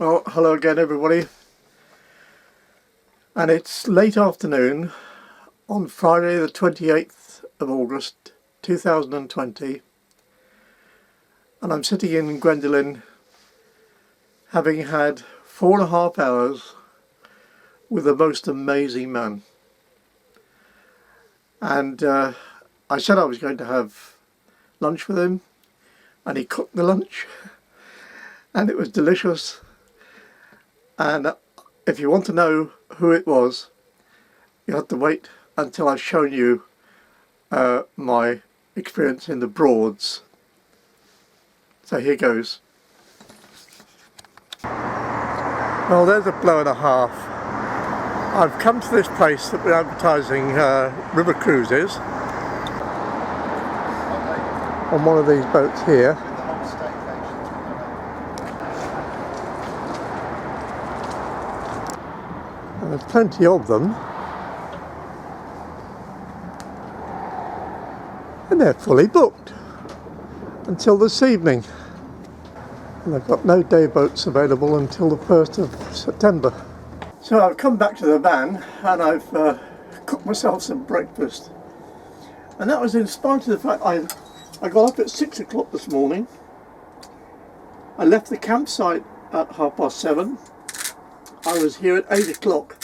Well, hello again everybody, and it's late afternoon on Friday the 28th of August 2020, and I'm sitting in Gwendolyn having had 4.5 hours with the most amazing man. And I said I was going to have lunch with him, and he cooked the lunch and it was delicious. And if you want to know who it was, you have to wait until I've shown you my experience in the Broads. So here goes. Well, there's a blow and a half. I've come to this place that we're advertising river cruises on one of these boats here. And there's plenty of them, and they're fully booked until this evening, and I've got no day boats available until the 1st of September. So I've come back to the van and I've cooked myself some breakfast, and that was in spite of the fact I got up at 6 o'clock this morning. I left the campsite at 7:30. I was here at 8 o'clock,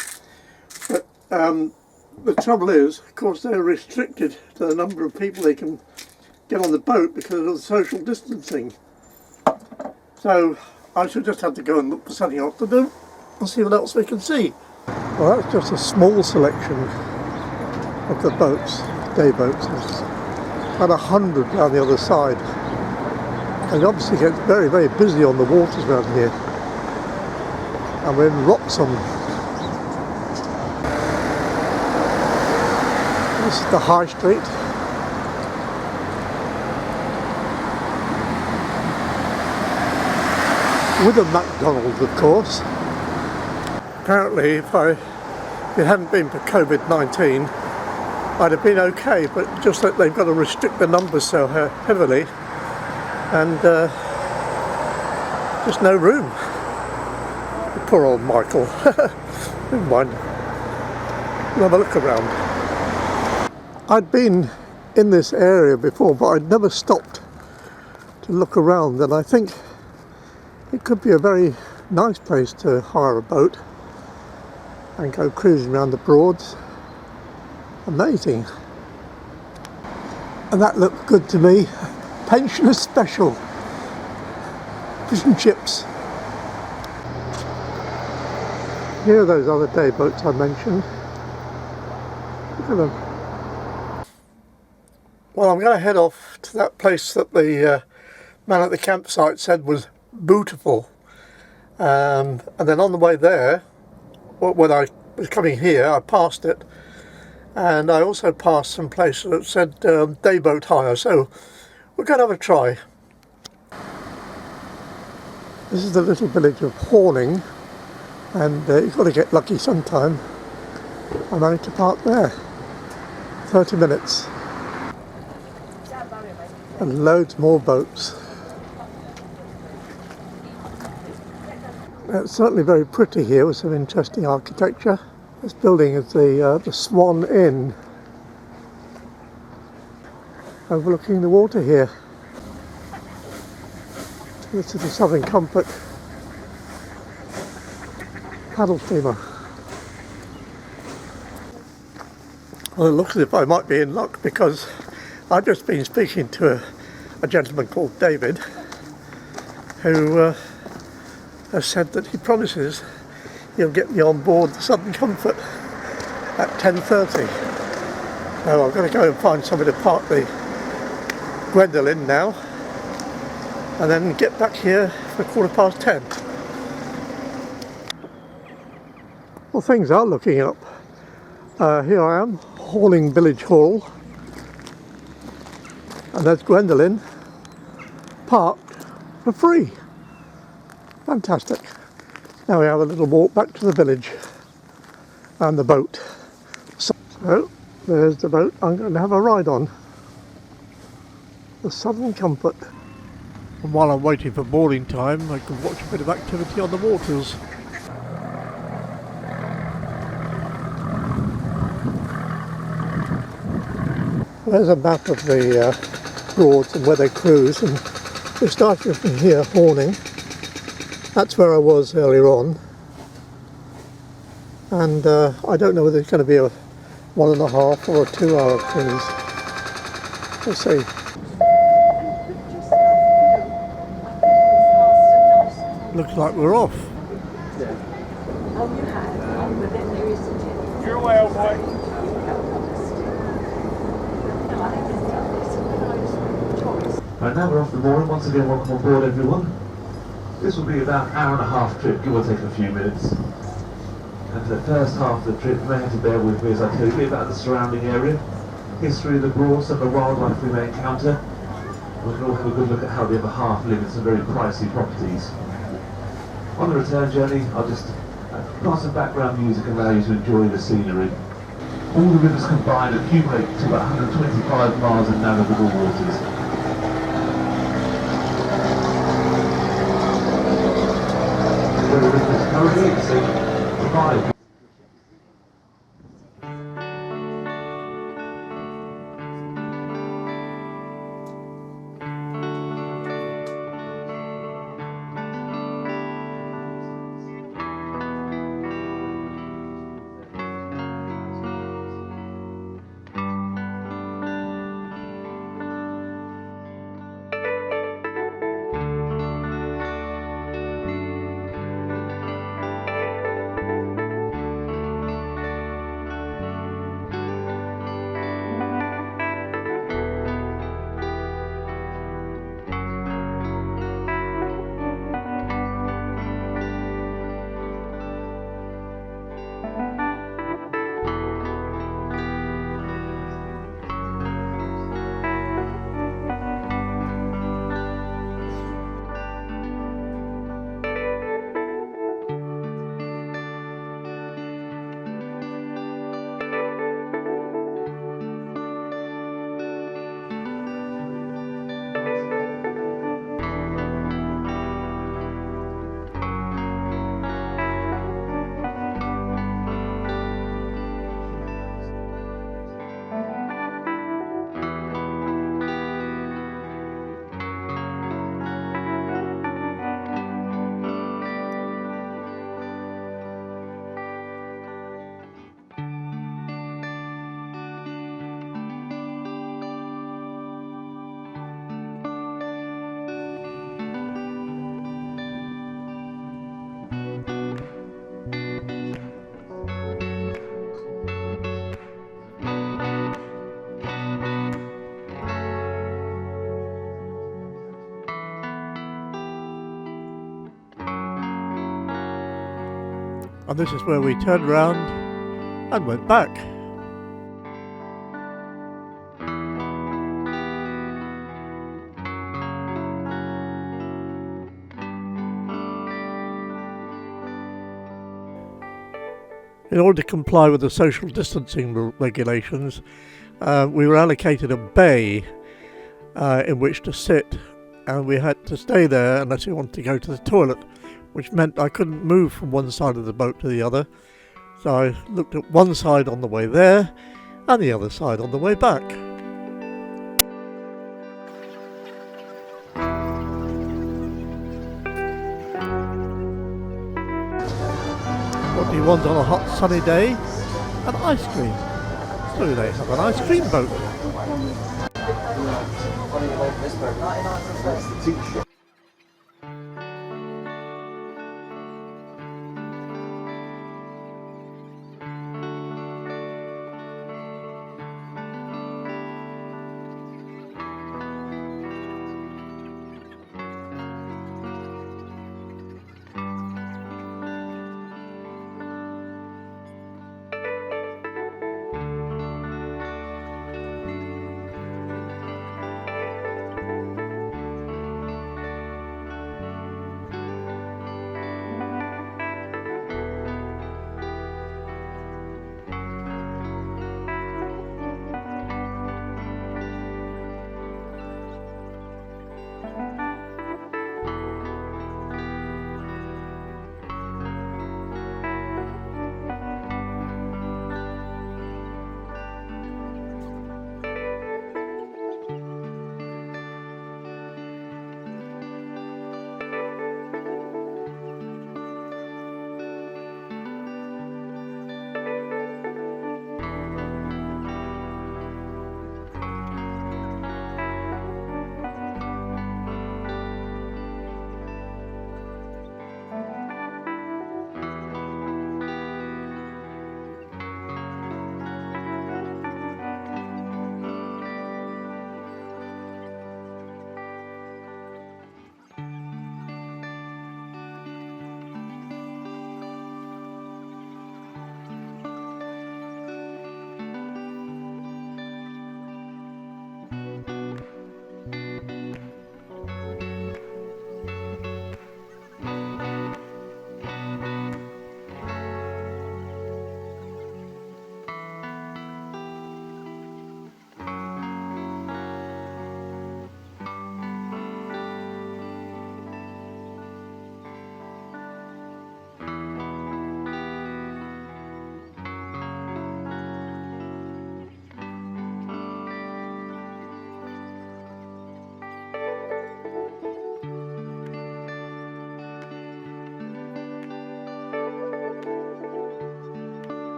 but the trouble is, of course, they're restricted to the number of people they can get on the boat because of the social distancing. So I should just have to go and look for something else to do and see what else we can see. Well, that's just a small selection of the boats, day boats. There's about 100 down the other side, and it obviously gets very, very busy on the waters around here. And we're in Wroxham. This is the High Street. With a McDonald's, of course. Apparently, if it hadn't been for COVID-19, I'd have been okay, but just that they've got to restrict the numbers so heavily, and just no room. Poor old Michael. Never mind. We'll have a look around. I'd been in this area before, but I'd never stopped to look around, and I think it could be a very nice place to hire a boat and go cruising around the Broads. Amazing. And that looked good to me. Pensioner special. Fish and chips. Here are those other day boats I mentioned. Look at them. Well, I'm going to head off to that place that the man at the campsite said was beautiful. And then on the way there, when I was coming here, I passed it. And I also passed some places that said day boat hire. So we're going to have a try. This is the little village of Horning. And you've got to get lucky sometime. I managed to park there. 30 minutes. And loads more boats. It's certainly very pretty here with some interesting architecture. This building is the Swan Inn. Overlooking the water here. This is the Southern Comfort paddle steamer. Well, it looks as if I might be in luck, because I've just been speaking to a gentleman called David, who has said that he promises he'll get me on board the Southern Comfort at 10:30. So I've got to go and find somewhere to park the Gwendolyn now, and then get back here for 10:15. Well, things are looking up. Here I am, Horning Village Hall, and there's Gwendolyn parked for free. Fantastic. Now we have a little walk back to the village and the boat. So there's the boat I'm going to have a ride on. The Southern Comfort. And while I'm waiting for boarding time, I can watch a bit of activity on the waters. There's a map of the Broads and where they cruise, and we started from here, Horning. That's where I was earlier on, and I don't know whether it's going to be a 1.5 or a 2 hour cruise. We'll see. Looks like we're off. Yeah. Oh, you have? Oh, but then there isn't any. Your way, old boy. Right, now we're off the mooring. Once again, welcome on board, everyone. This will be about an hour and a half trip, give or take a few minutes. And for the first half of the trip, you may have to bear with me as I tell you a bit about the surrounding area, history of the Broads, some of the wildlife we may encounter. We can all have a good look at how the other half live in some very pricey properties. On the return journey, I'll just pass some background music and allow you to enjoy the scenery. All the rivers combined accumulate to about 125 miles of navigable waters. Where the rivers currently provide. And this is where we turned around and went back. In order to comply with the social distancing regulations, we were allocated a bay in which to sit, and we had to stay there unless we wanted to go to the toilet, which meant I couldn't move from one side of the boat to the other. So I looked at one side on the way there and the other side on the way back. What do you want on a hot sunny day? An ice cream. So they have an ice cream boat.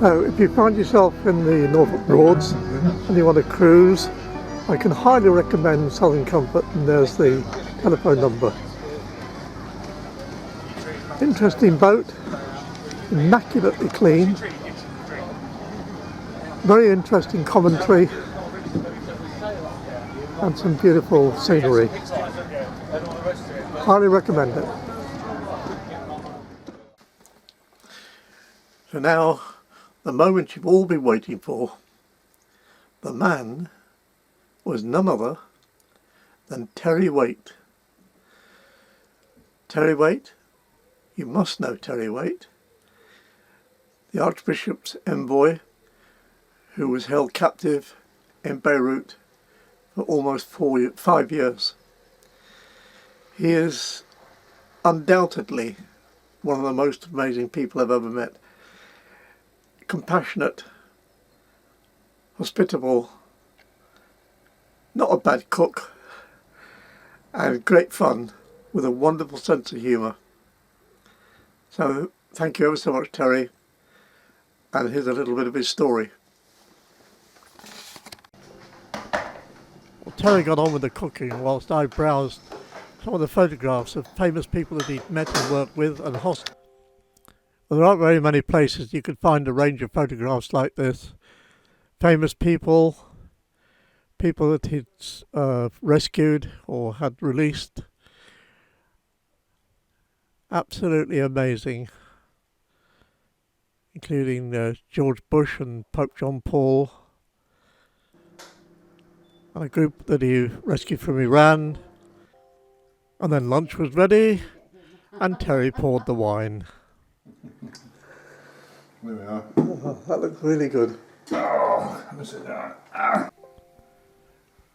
So if you find yourself in the Norfolk Broads and you want to cruise, I can highly recommend Southern Comfort, and there's the telephone number. Interesting boat, immaculately clean, very interesting commentary and some beautiful scenery. Highly recommend it. So now, the moment you've all been waiting for. The man was none other than Terry Waite. Terry Waite, you must know Terry Waite, the Archbishop's envoy who was held captive in Beirut for almost 5 years. He is undoubtedly one of the most amazing people I've ever met. Compassionate, hospitable, not a bad cook, and great fun with a wonderful sense of humour. So thank you ever so much, Terry, and here's a little bit of his story. Well, Terry got on with the cooking whilst I browsed some of the photographs of famous people that he'd met and worked with and hosted. Well, there aren't very many places you could find a range of photographs like this. Famous people, people that he'd rescued or had released. Absolutely amazing, including George Bush and Pope John Paul, and a group that he rescued from Iran. And then lunch was ready, and Terry poured the wine. There we are. Oh, that looks really good. Oh, let me sit down.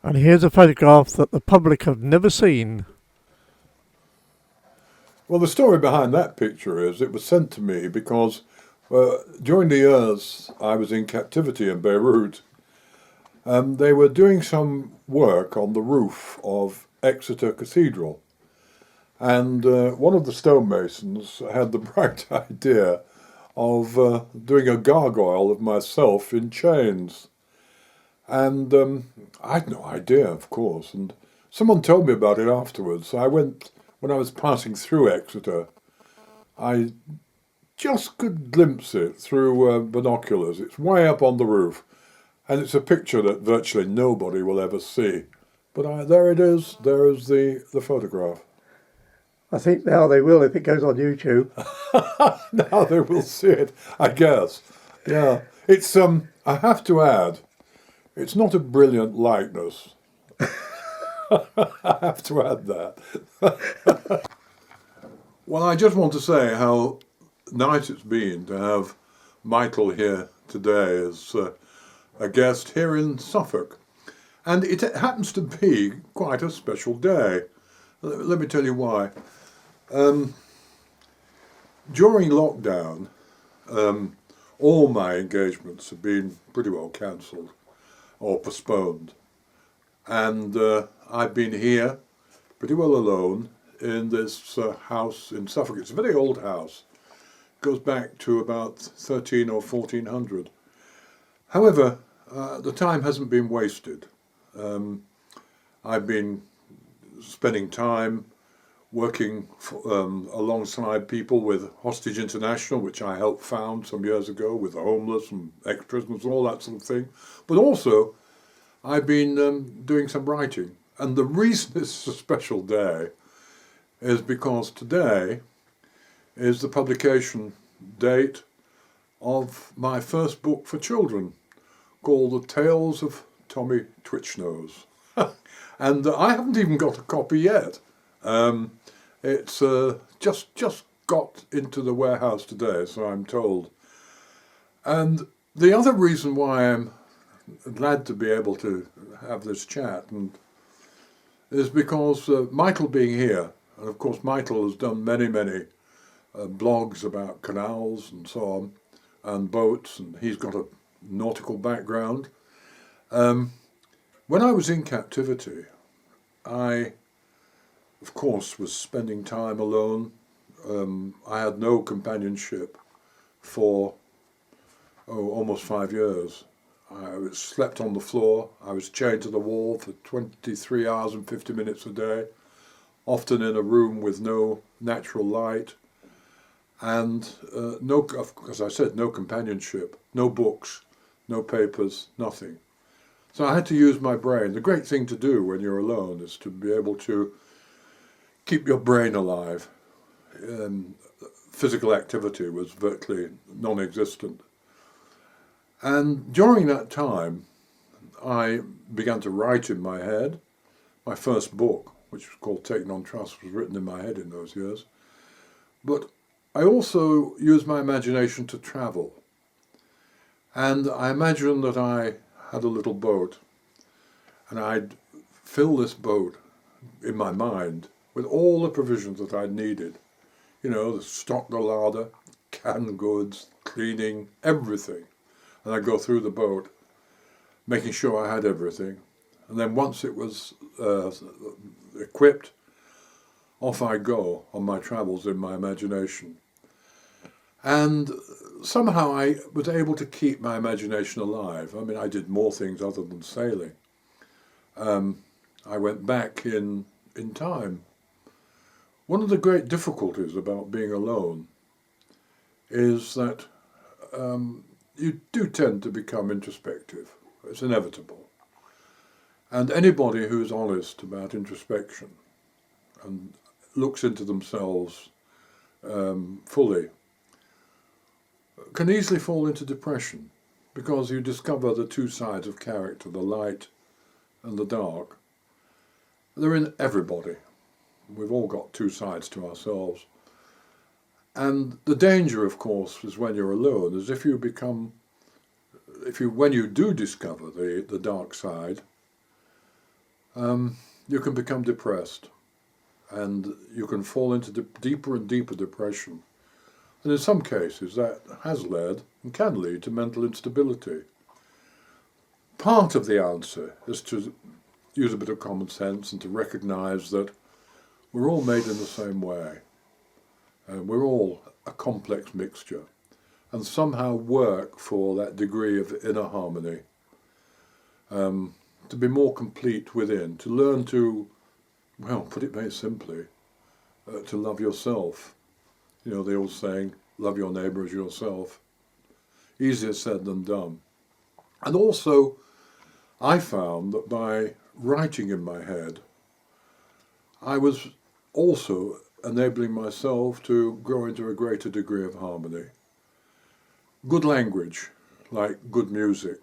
And here's a photograph that the public have never seen. Well, the story behind that picture is it was sent to me because during the years I was in captivity in Beirut, they were doing some work on the roof of Exeter Cathedral. And one of the stonemasons had the bright idea of doing a gargoyle of myself in chains. And I had no idea, of course, and someone told me about it afterwards. I went, when I was passing through Exeter, I just could glimpse it through binoculars. It's way up on the roof, and it's a picture that virtually nobody will ever see. But there it is, there is the photograph. I think now they will if it goes on YouTube. Now they will see it, I guess. Yeah, it's I have to add, it's not a brilliant likeness. I have to add that. Well, I just want to say how nice it's been to have Michael here today as a guest here in Suffolk. And it happens to be quite a special day. Let me tell you why. During lockdown, all my engagements have been pretty well cancelled or postponed. And I've been here pretty well alone in this house in Suffolk. It's a very old house. It goes back to about 13 or 1400. However, the time hasn't been wasted. I've been spending time working alongside people with Hostage International, which I helped found some years ago, with the homeless and ex-prisoners and all that sort of thing. But also, I've been doing some writing. And the reason it's a special day is because today is the publication date of my first book for children, called The Tales of Tommy Twitchnose. And I haven't even got a copy yet. It's just got into the warehouse today, so I'm told. And the other reason why I'm glad to be able to have this chat is because Michael being here, and of course Michael has done many blogs about canals and so on, and boats, and he's got a nautical background. When I was in captivity, I, of course, was spending time alone. I had no companionship for almost 5 years. I slept on the floor. I was chained to the wall for 23 hours and 50 minutes a day, often in a room with no natural light, and no, as I said, no companionship, no books, no papers, nothing. So I had to use my brain. The great thing to do when you're alone is to be able to keep your brain alive. Physical activity was virtually non-existent. And during that time, I began to write in my head. My first book, which was called Taken on Trust, was written in my head in those years. But I also used my imagination to travel. And I imagined that I had a little boat, and I'd fill this boat in my mind with all the provisions that I'd needed. You know, the stock, the larder, canned goods, cleaning, everything. And I'd go through the boat, making sure I had everything. And then once it was equipped, off I go on my travels in my imagination. And somehow I was able to keep my imagination alive. I mean, I did more things other than sailing. I went back in time. One of the great difficulties about being alone is that you do tend to become introspective. It's inevitable. And anybody who's honest about introspection and looks into themselves fully can easily fall into depression, because you discover the two sides of character, the light and the dark. They're in everybody. We've all got two sides to ourselves. And the danger, of course, is when you're alone, is when you do discover the dark side, you can become depressed, and you can fall into deeper and deeper depression. And in some cases that has led and can lead to mental instability. Part of the answer is to use a bit of common sense and to recognise that we're all made in the same way. We're all a complex mixture, and somehow work for that degree of inner harmony, to be more complete within, to learn to, well, put it very simply, to love yourself. You know, the old saying, love your neighbour as yourself. Easier said than done. And also, I found that by writing in my head, I was also enabling myself to grow into a greater degree of harmony. Good language, like good music,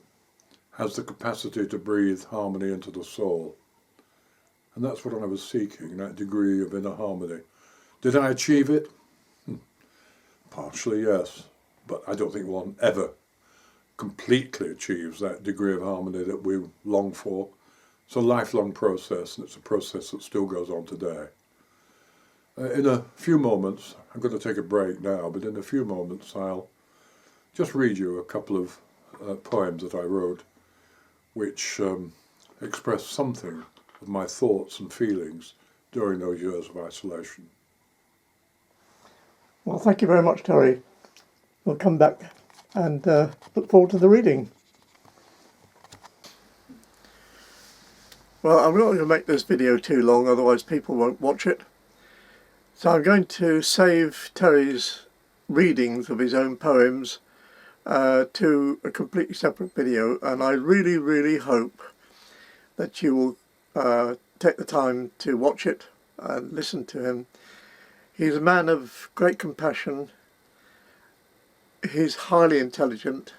has the capacity to breathe harmony into the soul. And that's what I was seeking, that degree of inner harmony. Did I achieve it? Partially, yes. But I don't think one ever completely achieves that degree of harmony that we long for. It's a lifelong process, and it's a process that still goes on today. In a few moments, I'm going to take a break now, but in a few moments I'll just read you a couple of poems that I wrote, which express something of my thoughts and feelings during those years of isolation. Well, thank you very much, Terry. We'll come back and look forward to the reading. Well, I'm not going to make this video too long, otherwise people won't watch it. So I'm going to save Terry's readings of his own poems to a completely separate video, and I really, really hope that you will take the time to watch it and listen to him. He's a man of great compassion, he's highly intelligent,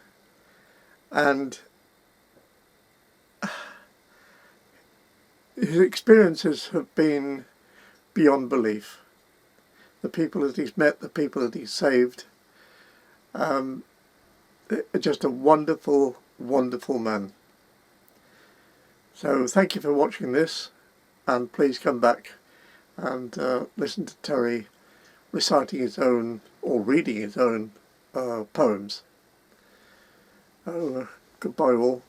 and his experiences have been beyond belief. The people that he's met, the people that he's saved, just a wonderful, wonderful man. So thank you for watching this, and please come back and listen to Terry reciting his own, or reading his own poems. Goodbye all.